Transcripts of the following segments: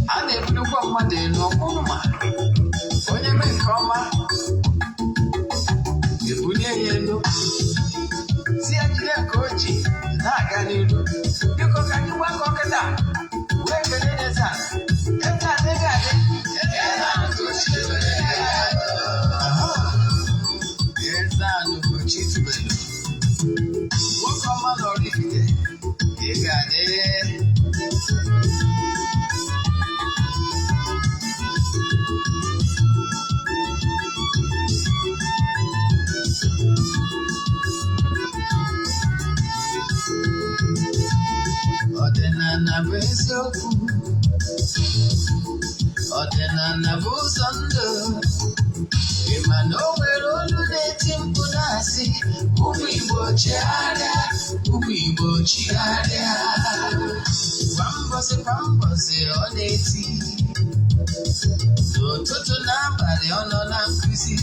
a na-ebudokwa mmadụ elu ọkpụrụma onye mee nke ọma ebunye ya elu si ya jide ka o ji na-aga n'ilu biko ka anyị gbakọ kịta wee kelee Eze-Ana Eze-Ana ga-adị Eze-Ana Ugochi tubelu nwoke ọma na oraifite ị ga-adị ọdịnala bụ eziokwu ọdịnala bụ ụzọ ndụ ịma na o nwere olu na-eti mkpu na-asị ụmụ Igbo chigharịa ụmụ Igbo chigharịa kwa mbọsị ọ na-eti n'ụtụtụ n'abalị ọ nọ na nkụzi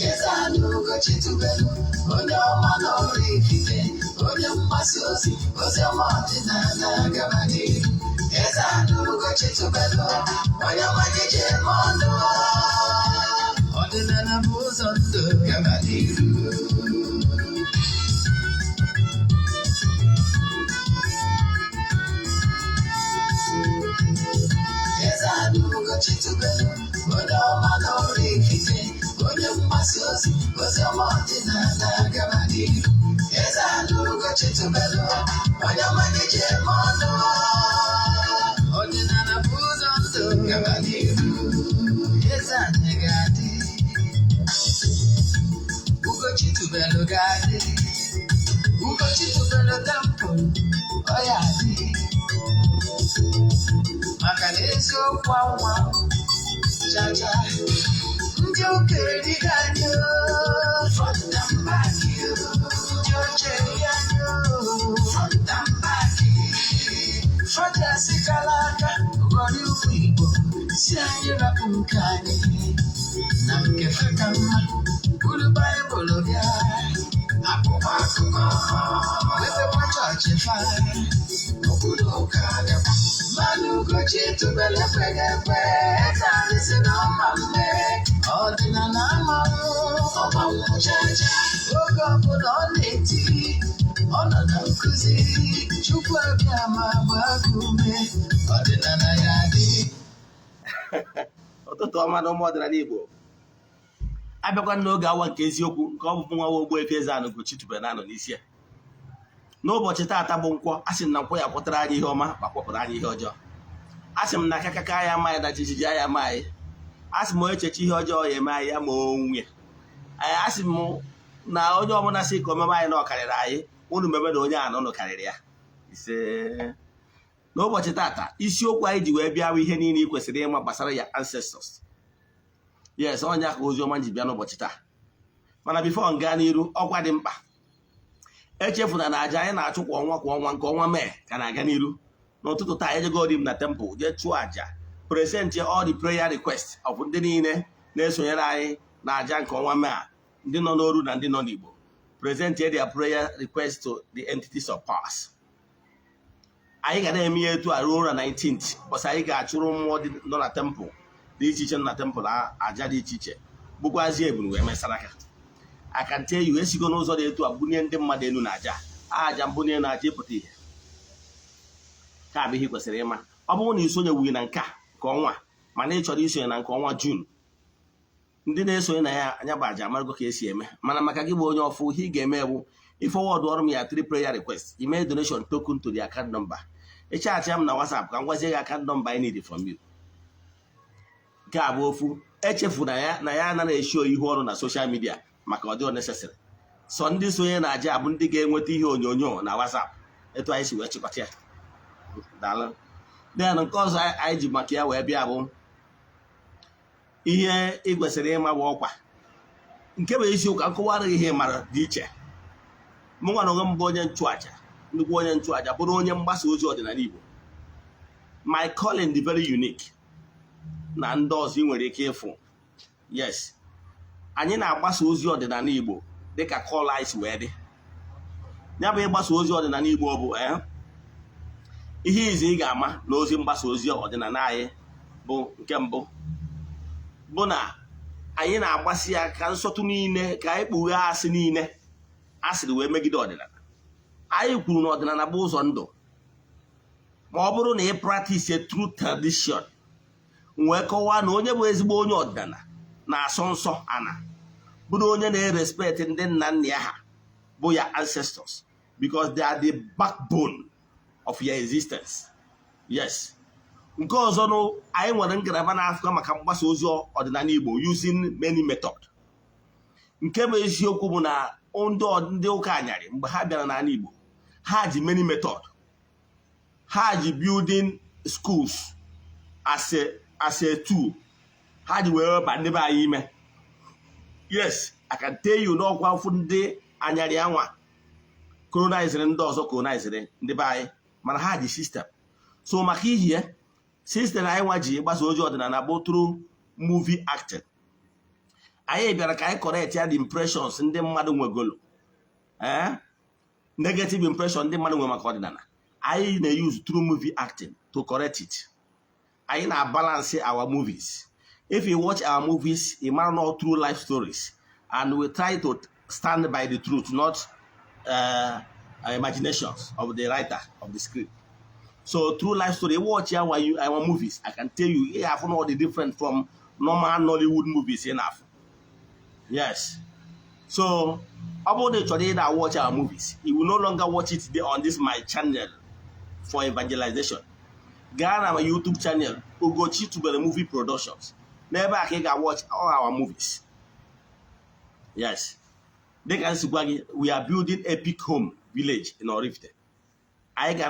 Eze-Ana Ugochi tubelu onye ọma na oraifite onye mgbasa ozi ọma ọdịnala gaba n'ihu Eze-Ana Ugochi tubelu onye ọma ji eme ọnụ ọdịnala bụ ụzọ ndụ gaba n'ihu Eze-Ana Ugochi tubelu onye ọma na oraifite onye mgbasa ozi ọma ọdịnala gaba n'ihu Eze-Ana Ugochi tubelu onye ọma ji eme ọnụ ọdịnala bụ ụzọ ndụ gaba n'ihu Eze-Ana ga-adị Ugochi tubelu ga-adị Ugochi tubelu tempụl ọ ya adị maka na eziokwu anwa chacha ndị okenye dịka anyị front and back ndị oche dị anyị front and back fada sikala aka ghọrọ ụmụ Igbo si anyị rapụ nke anyị na nke feka mma buru Baịbụl bịa akụkọ wepekwa chọọchị fa obodo ụka bịakwa mana Ugochi tubelu ekweghị ekwe Eze-Ana si na ọma mme ọdịnala amanwụ ọgbanwụ chacha oge ọbụla ọ na-eti ọ nọ na nkụzi Chukwu abịa ma gbaa gị ume ọdịnala ya dị ụtụtụ ọma na ụmụ ọdịnala Igbo abịakwa n'oge awa nke eziokwu nke ọ bụ nwa Ogbuefi Eze-Ana Ugochi tubelu na-anọ n'isi ya n'ụbọchị taata bụ nkwọ asị m na nkwọ ya kwụtara anyị ihe ọma ma kwọpụrụ anyị ihe ọjọọ asị m na akakaka ya amaghị na jijiji ya amaghị asị m echeche ihe ọjọọ ya eme anyị ya ma onwe ya asị m na onye ọbụla sị ka omeme anyị na ọkarịrị anyị unu mebe na onye anọ nụ karịrị ya ise n'ụbọchị taata isiokwu anyị ji wee bịa ihe niile ị kwesịrị ịma gbasara ya ancestors yes onye aka ozi ọma ji bịa n'ụbọchị taa mana bifo m gaa n'iru ọkwa dị mkpa echefuna na aja anyị na-achụ kwa ọnwa nke ọnwa Mee ka na-aga n'iru n'ụtụtụ taa ejegodi m na temple jee chụọ aja present all the prayer request of ndị niile na-esonyere anyị na aja nke ọnwa Mee a ndị nọ n'oru na ndị nọ n'Igbo present their prayer request to the entities of powers. Anyị ga na-eme ya etu a ruo na 19th bọsị anyị ga-achụrụ mmụọ nọ na temple dị iche iche nọ na temple aja dị iche iche bụkwazie ebunu wee mesara aka aka nte yu esigo n'ụzọ dị etu a bunye ndị mmadụ elu na aja mbunye na aja ịpụta ihe ka abụ ihe kwesịrị ịma ọ bụrụ na isonye wuyi na nke ọnwa mana ị chọrọ isonye na nke ọnwa June ndị na-esonye na ya anya bụ aja amarụgo ka esi eme mana maka gị bụ onye ọfụ ihe ị ga-eme bụ ifọwọdụ ọrụ m ya 3 prayer request ime donation token to the account number echaachị m na WhatsApp ka m gwazie gị account number I need from you nke a bụ ofu echefu na ya anaghị eshi ihu ọrụ na social media maka ọ dị unnecessary sọ ndị sonye na aja bụ ndị ga-enweta ihe onyonyo na WhatsApp etu anyị si wee chịkọta ya daalụ then nke ọzọ anyị ji maka ya wee bịa bụ ihe ị kwesịrị ịma bụ ọkwa nke bụ isiokwu nkọwara ihe mara dị iche mụ nwa na onwe m bụ onye nchụaja nnukwu onye nchụaja bụrụ onye mgbasa ozi ọdịnala Igbo my calling dị very unique na ndị ọzọ ị nwere ike ịfụ yes anyị na-agbasa ozi ọdịnala Igbo dịka call lights wee dị ya bụ ịgbasa ozi ọdịnala Igbo bụ ihe izi ị ga-ama na ozi mgbasa ozi ọdịnala anyị bụ nke mbụ bụ na anyị na-agbasi ya ka nsọtụ niile ka anyị kpughe asị niile asịrị wee megide ọdịnala. Anyị kwuru na ọdịnala bụ ụzọ ndụ, ma ọ bụrụ na ị practice a true tradition wee kọwaa na onye bụ ezigbo onye ọdịnala na-asọ nsọ ana bụ na onye na-erespect ndị nna nna ya ha bụ ya ancestors, because they are the backbone of your existence. Yes. Nke ọzọ nụ, anyị nwere ngalaba n'Africa maka mgbasa ozi ọdịnala Igbo using many method. Nke bụ eziokwu bụ na ndị ụka anyarị mgbe ha bịara n'ala Igbo, ha ji many method. Ha ji building schools as a tool. Ha ji wee ba ndị be anyị ime. Yes, I can tell you n'ọkwa afọ ndị anyarị anwa colonizere ndị ọzọ colonizere ndị be anyị, mana ha ji system. So maka ihe system anyị nwa ji gbasa ozi ọdịnala bụ through movie acting. Anyị bịara ka anyị correct ya the impressions ndị mmadụ nwegolo, negative impression ndị mmadụ nwe maka ọdịnala. Anyị na-use through movie acting to correct it. Anyị na-balance our movies. If you watch our movies, you might know true life stories, and we try to stand by the truth, not imaginations of the writer of the script. So true life story, watch our movies. I can tell you, you have all the different from normal Nollywood movies enough. Yes. So about the today that watch our movies, you will no longer watch it on this my channel for evangelization. Go on our YouTube channel, Ugochi tubelu movie productions. Never can watch all our movies. Yes. They can see we are building epic home village in oraifite. Anyị ga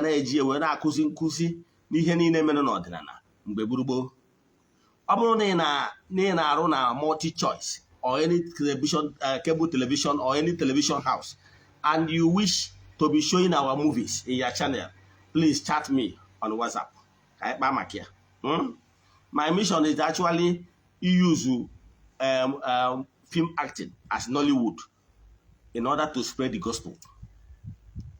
na-eji wee na-akụzi nkụzi n'ihe niile mere n'ọdịnala mgbe gburugburu. Ọ bụrụ na ị na-arụ na multi choice or any television, cable television or any television house, and you wish to be showing our movies in your channel, please chat me on WhatsApp. My mission is actually use film acting as Nollywood in order to spread the gospel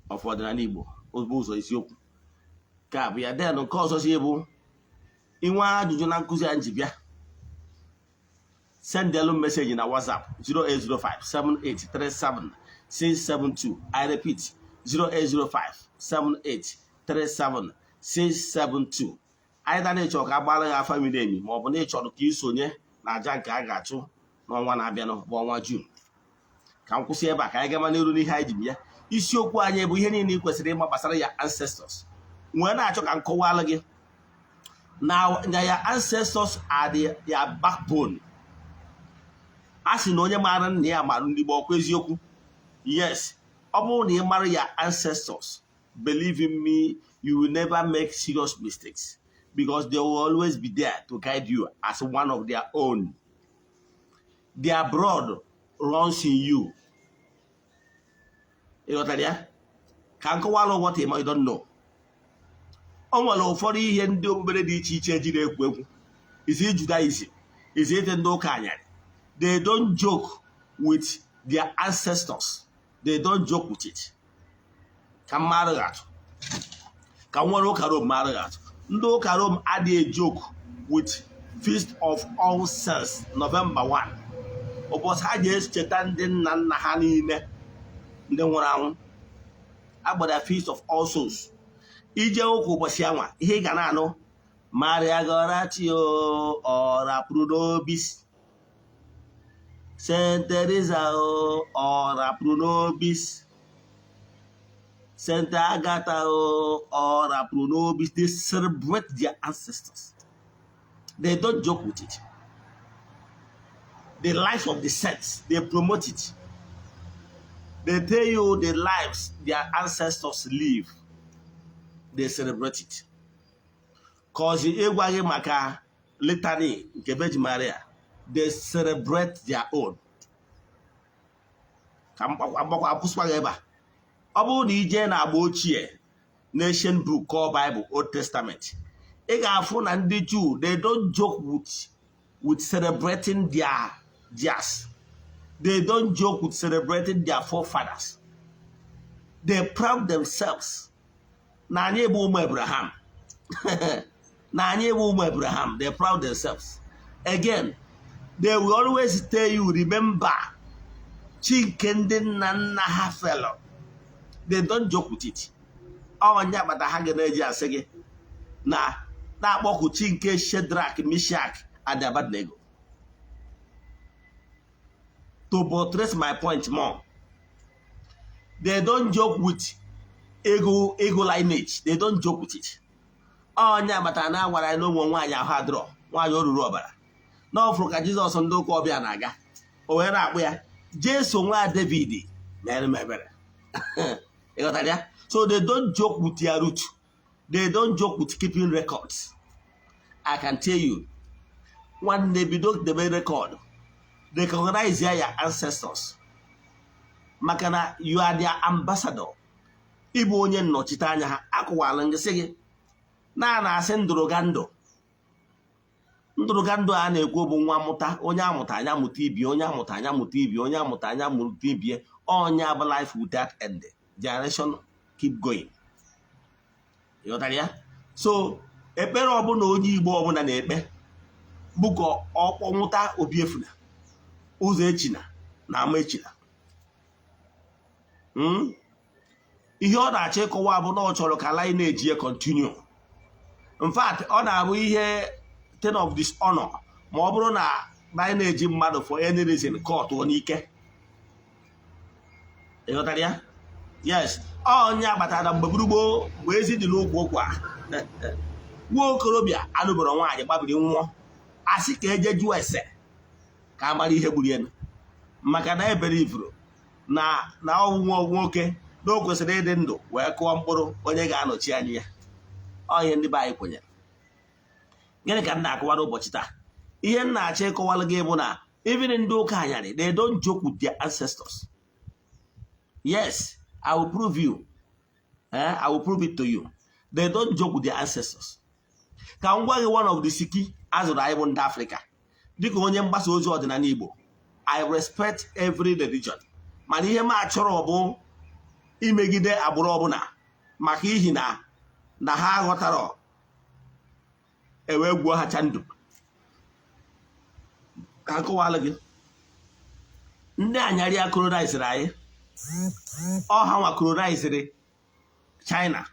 of ọdịnala Igbo. Ụzọ isiokwu ka bụ ya. Den nke ọzọ si bụ inwe ajụjụ na nkụzi anyị ji bịa, send them message na WhatsApp 0805-7837-672. I repeat, 0805-7837-672. Either na ịchọrọ ka agbara ya family enyi, ma ọ bụ na ịchọrọ ka isonye na aja nke a ga-achụ n'ọnwa na-abịa bụ ọnwa June. Ka m kwụsị ebe a ka anyị gama n'iru n'ihe anyị ji bịa. Isiokwu anyị bụ ihe niile ị kwesịrị ịma gbasara ya ancestors. Nwee na-achọ ka m kọwalụ gị na ya ancestors are their backbone. A sị na onye maara nna ya maara ndị Igbo, ọkwa eziokwu? Yes. Ọ bụrụ na ị mara ya ancestors, believe in me, you will never make serious mistakes, because they will always be there to guide you as one of their own. Their blood runs in you. You know that? Can go all what him, I don't know. Onwere ụfọdụ ihe ndị obere dị iche iche ji na-ekwu ekwu. Is it Judaism? Is it ndị ụka anyarị? They don't joke with their ancestors. They don't joke with it. Ka mmadụ atụ. Ka nwere ụka Rome mmadụ atụ. Ndị ụka Rome adịghị joke with Feast of All Saints, November 1. Ụbọchị ha ga-echeta ndị nna nna ha niile ndị nwụrụ anwụ. Agbada Feast of All Souls. Ije ụka ụbọchị anwa, ihe ị ga na-anụ, Maria Goratio ora pro nobis, Saint Teresa ora pro nobis, Saint Agatha ora pro nobis. They celebrate their ancestors. They don't joke with it. The life of the saints, they promote it. They tell you the lives their ancestors live. They celebrate it. Cause ịgwaghị maka litany nke Virgin Maria, they celebrate their own. Ka mgbakwa akwụsịkwaghị ebe a. Ọ bụrụ na ije na agba ochie nation book called Bible, Old Testament, ị ga-afụ na ndị Jew, they don't joke with celebrating theirs. They don't joke with celebrating their forefathers. They proud themselves. Na anyị bụ ụmụ Abraham. Na anyị bụ ụmụ Abraham. They proud themselves. Again, they will always tell you, remember, chinke ndị nna nna ha fellow. They don't joke with it. Nya bata ha ga na-eji asị gị na-akpọkụ chinke Shadrach, Meshach, and Abednego. To buttress my point more, they don't joke with ego lineage. They don't joke with it. Nya bata na gwara na ụmụ nwaanyị ahụ adịrọ, nwaanyị oruru ọbara. N'ọfụrụ ka Jizọs ndị ụka ọbịa na-aga. O were akpụ ya, Jesu nwa David mere m ebere. You got that? So they don't joke with their root. They don't joke with keeping records. I can tell you, when they don't the record, they recognize their ancestors. Makana, you are their ambassador. Ibu onye nnọchite anya ha akụwala ngị sị gị na-asị ndụrụgandụ. Ndụrụgandụ a na-ekwu bụ nwa mụta, onye amụta anya mụta ibie, onye amụta anya mụta ibie, onye amụta anya mụta ibie. Onye bụ life without end. Generation keep going. You got that? So, ekpere ọbụla onye Igbo ọbụla na-ekpe bụ ka ọkpọ nwụta Obiefuna, ụzọ echina na ama echina. Ihe ọ na-achọ ịkọwa bụ na ọ chọrọ ka ala anyị na-eji ya continue. In fact, ọ na-abụ ihe thing of dishonor ma ọ bụrụ na anyị na-eji mmadụ for any reason court n'ike. You got that? Yes, onye agbatara mgbe gburugburu bụ ezi dị n'okwu okwu a. Nwa okorobịa anụbara nwaanyị gbabiri nwụọ, asị ka eje jụọ ese ka amara ihe gburu elu, maka na ebere ifuru na ọnwụ nwoke na o kwesịrị ịdị ndụ wee kụọ mkpụrụ onye ga-anọchi anya ya. Ọ ihe ndị be anyị kwenyere. Gịnị ka m na-akọwara ụbọchị taa? Ihe m na-achọ ịkọwara gị bụ na even ndị ụka anyarị, they don't joke with their ancestors. Yes, I will prove you. I will prove it to you. They don't joke with their ancestors. Ka m gwa gị one of the siki azụrụ anyị bụ ndị Africa. Dịka onye mgbasa ozi ọdịnala Igbo, I respect every religion. Mana ihe m achọrọ bụ imegide agbụrụ ọbụla maka ihi na ha aghọtara ewe gwuo ha chandu. Ka nkọwala gị, ndị anyarị a colonizere anyị, ọha nwa colonizere China,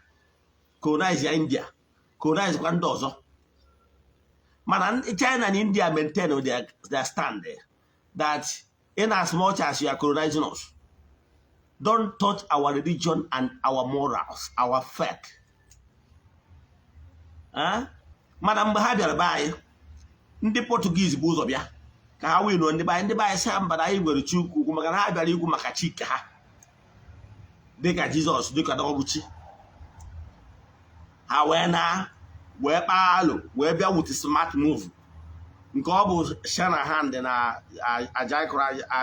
colonize India, colonize kwa ndị ọzọ. Mana China and India maintain their stand there, that in as much as you are colonizing us, don't touch our religion and our morals, our faith. Mana mgbe ha bịara be anyị, ndị Portuguese bụ ụzọ bịa ka ha wee nọ ndị be anyị sị mba na anyị nwere chi ukwu maka na ha bịara ikwu maka chi nke ha, dịka Jizọs dịka ọbụchi. Ha wee kpaa alụ wee bịa with smart move nke ọ bụ Shanahan na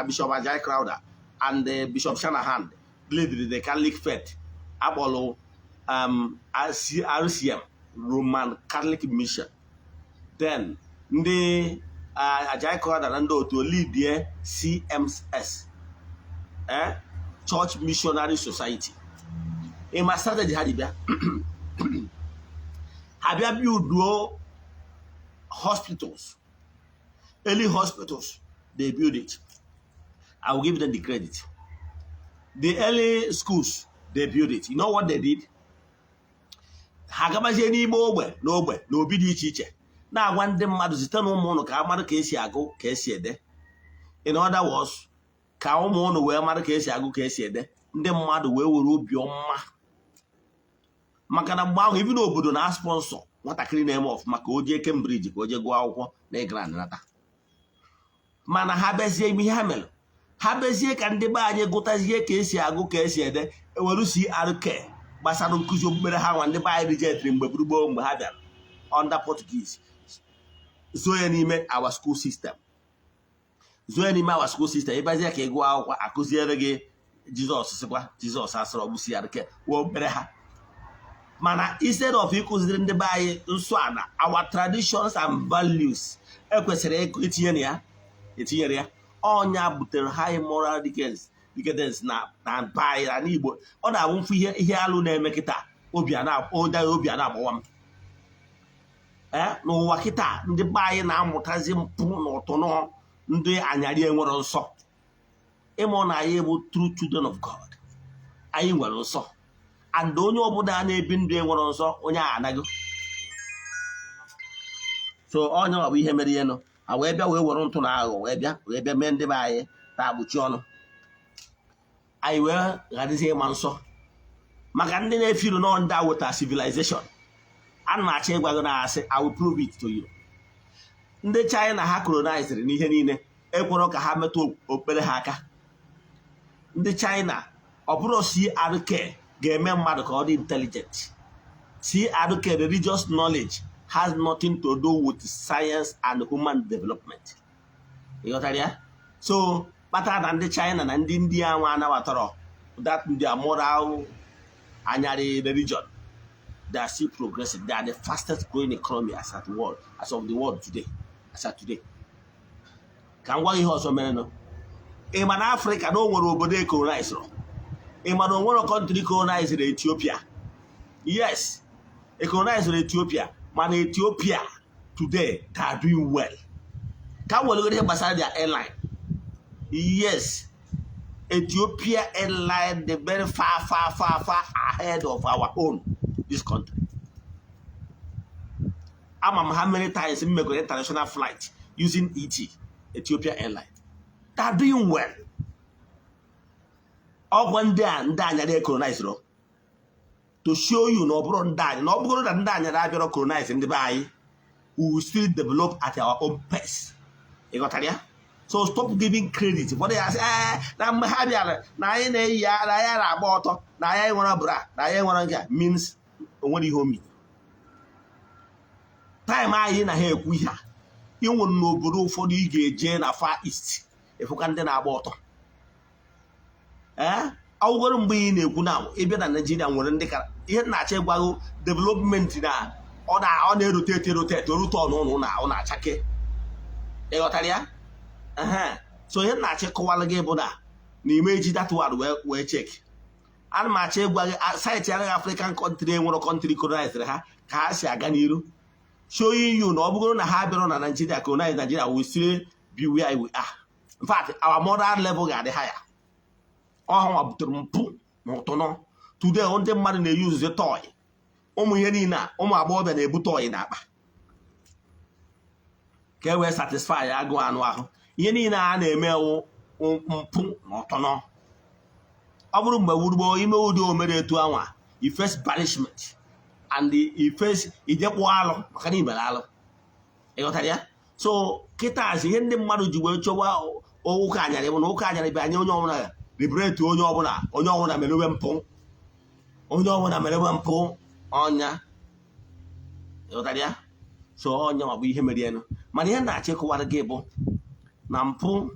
Bishop Ajay Crowther and Bishop Shanahan led the Catholic faith akpọrọ RCM, Roman Catholic Mission. Then ndị Ajay Crowther na ndị otu lead CMS, Church Missionary Society. My strategy had bịa abịa build hospitals, early hospitals. They build it. I will give them the credit. The early schools, they build it. You know what they did? Ha gabazie n'ime ogbe na obi dị iche iche na-agwa ndị mmadụ site na ụmụ ụnụ ka mmadụ ka esi agụ ka esi ede. In other words, ka ụmụ ụnụ wee mmadụ ka esi agụ ka esi ede, ndị mmadụ wee were obi ọma. Maka na mgbe ahụ ibi n'obodo na sponsor nwatakịrị na-eme ọfụma ka o jee Cambridge ka o jee gụọ akwụkwọ na England nata. Mana ha bezie ime ihe ha mere, ha bezie ka ndị be anyị gụtazie ka esi agụ ka esi ede, eweru CRK gbasara nkụzi okpukpere ha nwa ndị be anyị rijetiri mgbe gburugburu mgbe ha bịara under Portuguese. Zoo ya n'ime our school system. Ịbazie ka ị gụọ akwụkwọ akụziere gị Jizọs sịkwa Jizọs asọrọ bụ CRK wee okpukpere ha. Mana instead of ịkụziri ndị be anyị nsọ ana, our traditions and values ekwesịrị etinyere ya, ọnya butere high moral decades decadence na mpaghara na n'Igbo ọ na-abụ mfu ihe alụ na-eme kịta obi a na-agbawa m n'ụwa kịta ndị be anyị na-amụtazi mpụ na ụtụnọ ndị anyarị enwere nsọ ịmụ na anyị bụ true children of God anyị nwere nsọ and onye ọbụla na-ebi ndụ enwere nsọ onye a anaghị so onye ọ bụ ihe mere ihe nọ a wee bịa wee were ntụ na aghụghọ wee bịa mee ndị be anyị na-agbuchi ọnụ anyị wee gharazie ịma nsọ maka ndị na-efiru nọ ndị awụta civilization a na-achọ ịgwa gị na-asị I will prove it to you. Ndị China ha colonized n'ihe niile ekwerọ ka ha metụ okpere ha aka. Ndị China ọ bụrụ CRK ga-eme mmadụ ka ọ dị intelligent. CRK religious knowledge has nothing to do with science and human development. ịghọtara ya? So kpatara na ndị China na ndị India nwa anabatara that their moral anyarị religion. They are still progressing. They are the fastest growing economy as of the world today. As of today. Ka ngwa ihe ọzọ mere no. Ị ma na Africa na o nwere obodo colonized. Ị ma na o nwere country colonized Ethiopia. Yes. Colonized Ethiopia. Man, Ethiopia today they are doing well. Can we look at their airline? Yes. Ethiopia airline, they're very far ahead of our own. This country. How many times we make an international flight using Ethiopia Airline? They are doing well. All one day and they colonize to show you no bro that colonize in the bay, we will still develop at our own pace. You got it? So stop giving credit. What they say, means what do you mean? Time I in a hair we have. You won't know Buru for the Jane a Far East if you can then about. I wouldn't be in a Gunao, even a Nigerian wouldn't take a natural development in a on a rotate, root on a chake. Egotaria? So you're not check Koala Gaboda. The image that one where check. And my check site African country and country colonized her, Kasia Ganiru. Showing you no going to have on Nigeria, colonize Nigeria, we still be where we are. In fact, our modern level got the higher. Oh, Motono. Today, on the money they use the toy. Omuyenina, more than a butoy in that. Can we satisfy? I go and wow. Yenina and a male Motono. Aburumba would go imo made to our first banishment. And the first Ijewalo, Macanibalo. Egotaria. So, Kitas, in the Maruju, O Kanya, Okanya, Banyo, liberate to Onyona, Onyona Meluempo, Onyona Meluempo, Onya. Egotaria. So, Onya will be Hemediano. Mariana, check what a gable. Nampo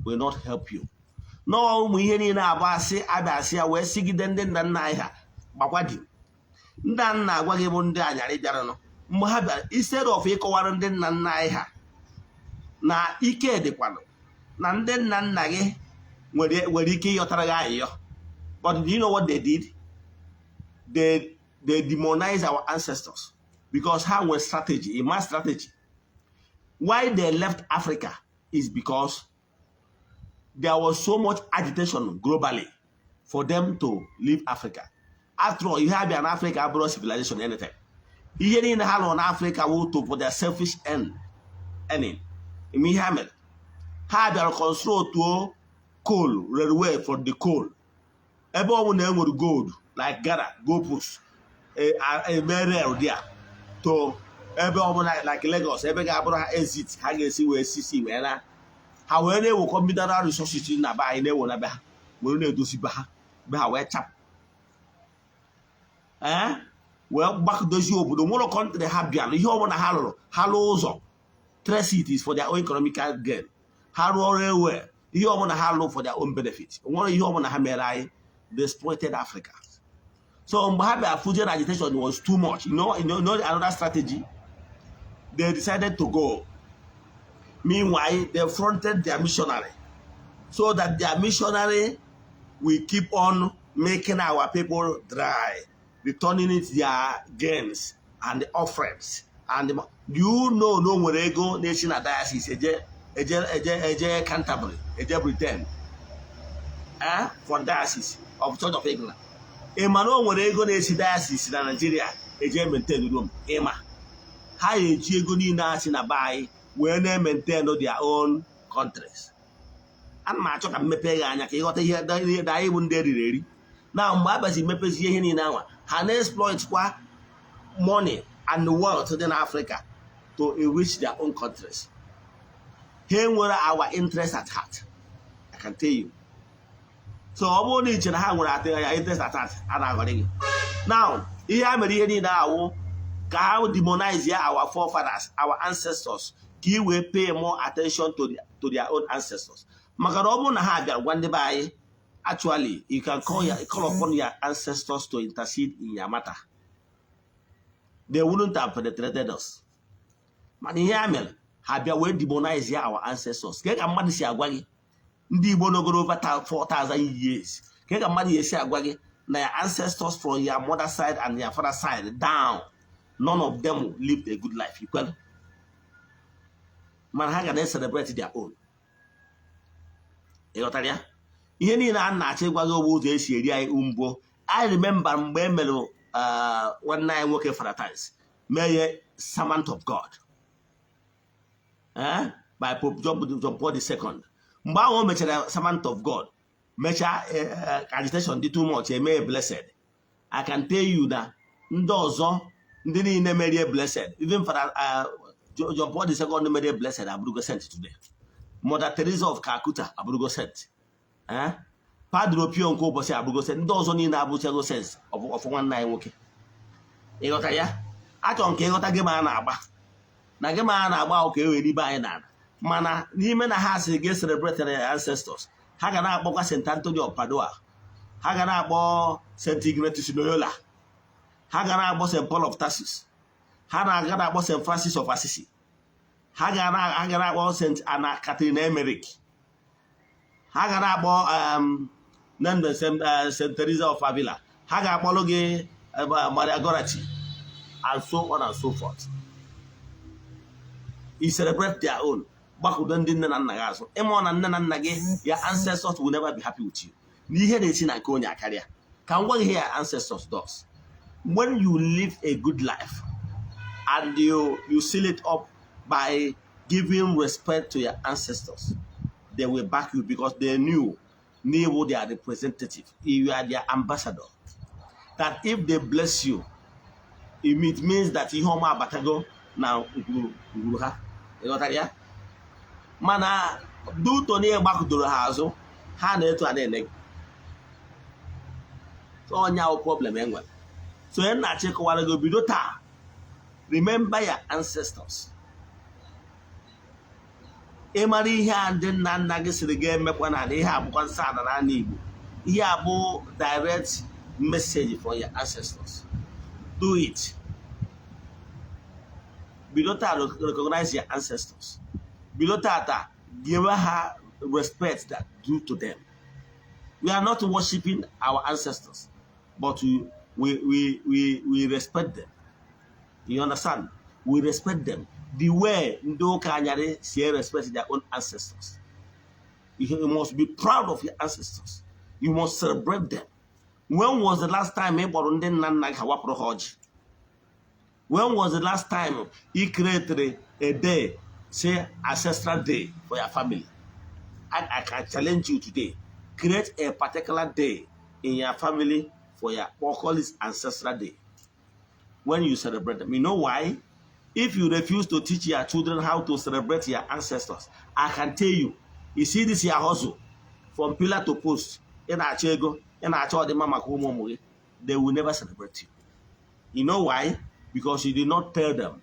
will not help you. No, we hear in Abasia, where Sigiden than Naiha, Bawadi. Ndanna agwa gị bụ ndị anyarị bịara nọ mgbe ha bịara instead of ịkọwara ndị nna nna anyị ha na ike dịkwanụ na ndị nna nna gị nwere ike ịghọtara gị ahịyọ. But do you know what they did? They demonized our ancestors because how was strategy, a mass strategy. Why they left Africa is because there was so much agitation globally for them to leave Africa. After all, you have an Africa abroad civilization anything. Even in Africa will to for their selfish ending. Me hammer. Have their control to coal, railway for the coal. Everyone name would gold, like Ghana, go push a very rare there. To everyone like Lagos, every Abra exit, how you see where CC where however they will come that resources in a buy, they won't have. We don't do see Baha, where chap. Well, back those you but the one country have been you want to hallow 3 cities for their own economical gain. Hallow railway, you want to hallow for their own benefit. One you want to have they exploited Africa. So Mbahabe Fujian agitation was too much. You know another strategy. They decided to go. Meanwhile, they fronted their missionary. So that their missionary we keep on making our people dry, returning it their gains and the offerings. And you know no nwere ego na-esi na diocese eje Canterbury, eje Britain, from diocese of Church of England. Ịma na o nwere ego na-esi diocese na Nigeria eje maintain Rome. Ịma ha eji ego niile asị na be anyị wee na-maintain their own countries. Ana m achọ ka mmepe gị anya ka ịghọta ihe anyị bụ ndị eriri eri. Na mgbe abazi mepezie ihe niile anwa, ha na-exploit kwa money and wealth dị na Africa to enrich their own countries. Ha nwere our interest at heart, I can tell you. So ọ bụrụ na iche na ha nwere interest at heart, a na-aghọrị gị. Now ihe a mere ihe niile awụ ka ha demonize our forefathers, our ancestors, ka i wee pay more attention to their own ancestors. Maka na ọ bụrụ na ha bịara gwa ndị be anyị, actually you can call upon your ancestors to intercede in your matter. They wouldn't have penetrated us. Mana ihe a mere ha bịa wee demonize our ancestors. Ka ka mmadụ si agwa gị ndị Igbo nogoro over 4,000 years. Ka ka mmadụ esi agwa gị na your ancestors from your mother side and your father side down, none of them lived a good life. Equal. Man, ha ga na-celebrate their own. Ịghọtara ya? Ihe niile a na-achọ ịgwa gị obu ụzọ esi eri anyị umbo. I remember mgbe e mere nwanne anyị nwoke Father Times mee ya servant of God by Pope John Paul II. Mgbe ahụ o mechara servant of God, mechaa agitation dị too much, eme blessed. I can tell you na ndị ọzọ ndị niile merie blessed, even Father John Paul II merie blessed, abụrụgo sent today. Mother Teresa of Calcutta abụrụgo sent. Padre Pio nke ụbọchị abụrụgo sent. Ndị ọzọ niile abụchago sent of nwanne anyị nwoke. Ịghọta ya? Achọ nke ịghọta gị ma a na-agba na gị ma a na-agba ahụ ka e were ibe anyị na-ana. Mana n'ime na ha si ga celebrate their ancestors, ha ga na-akpọkwa St. Anthony of Padua, ha ga na-akpọ St. Ignatius Loyola, ha ga na-akpọ St. Paul of Tarsus, ha ga na-akpọ St. Francis of Assisi, ha ga na-akpọ St. Anna Catherine Emmerich, ha ga na-akpọ St. Teresa of Avila, ha ga-akpọlụ gị Maria Goretti, and so on and so forth. You celebrate their own. Your ancestors will never be happy with you. Can one hear ancestors does? When you live a good life and you seal it up by giving respect to your ancestors, they will back you because they knew they are representative. You are their ambassador. That if they bless you, it means that you homa batago now. Mana do to near back to the house, hand to an end. So on your problem anyway. So then I check what I go bidota. Remember your ancestors. Emari here and then Nagis the game when they have one son and I need. Here more direct message for your ancestors. Do it. Bidota recognize your ancestors. Bidota give her respect that due to them. We are not worshiping our ancestors, but we respect them. You understand? We respect them. The way Ndo Kanyari say respect their own ancestors. You must be proud of your ancestors. You must celebrate them. When was the last time when was the last time he created a day, say ancestral day for your family? I can challenge you today. Create a particular day in your family for your, or call it ancestral day. When you celebrate them. You know why? If you refuse to teach your children how to celebrate your ancestors, I can tell you, you see this your hustle from pillar to post, they will never celebrate you. You know why? Because you did not tell them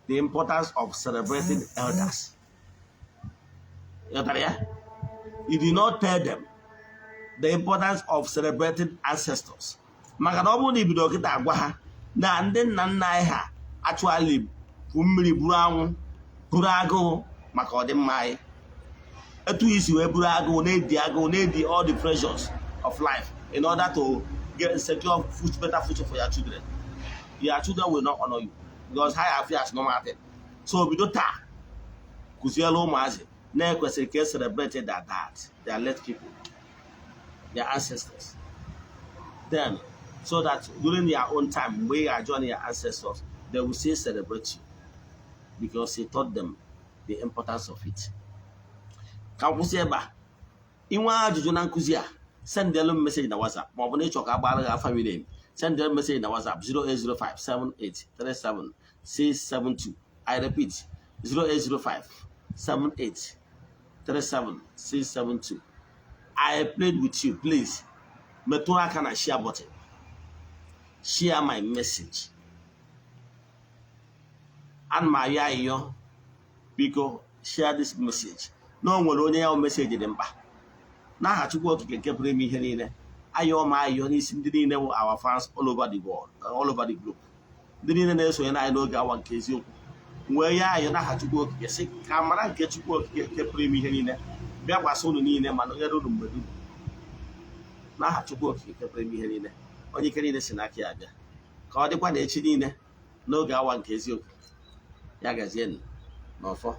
the importance of celebrating elders. You did not tell them the importance of celebrating ancestors. Actually, Burago, Makodemai. Etu isi we Burago, need all the pressures of life in order to get secure better future for your children. Your children will not honor you because high affairs no matter. So we don't ta kuzielo mazi na ekwesịrị ka celebrate their late people, their ancestors. Then, so that during their own time, when you are joining your ancestors, they will still celebrate you because he taught them the importance of it. Ka nkwụsị ebe a, inwe ajụjụ na nkụzi a, send them message na WhatsApp. Ma ọ bụ na ịchọ ka agbara gị afa mmiri, send them message na WhatsApp 08057837672. I repeat, 08057837672. I played with you. Please, metụ aka na share button. Share my message. And my yayo, because share this message. No one will only message them back. Now, I to work to get me here. Ayo my yonis didn't know our fans all over the world, all over the globe. Didn't know so, and I know got one case you. Where you not have to work, you say, camera get to work, get me here. There was only in a man. Na ha chukwu okike pụrụ ihe niile onye ike niile si n'aka ya bịa ka ọ dịkwa na echi niile n'oge awa nke eziokwu ya gazie n'ọfọ.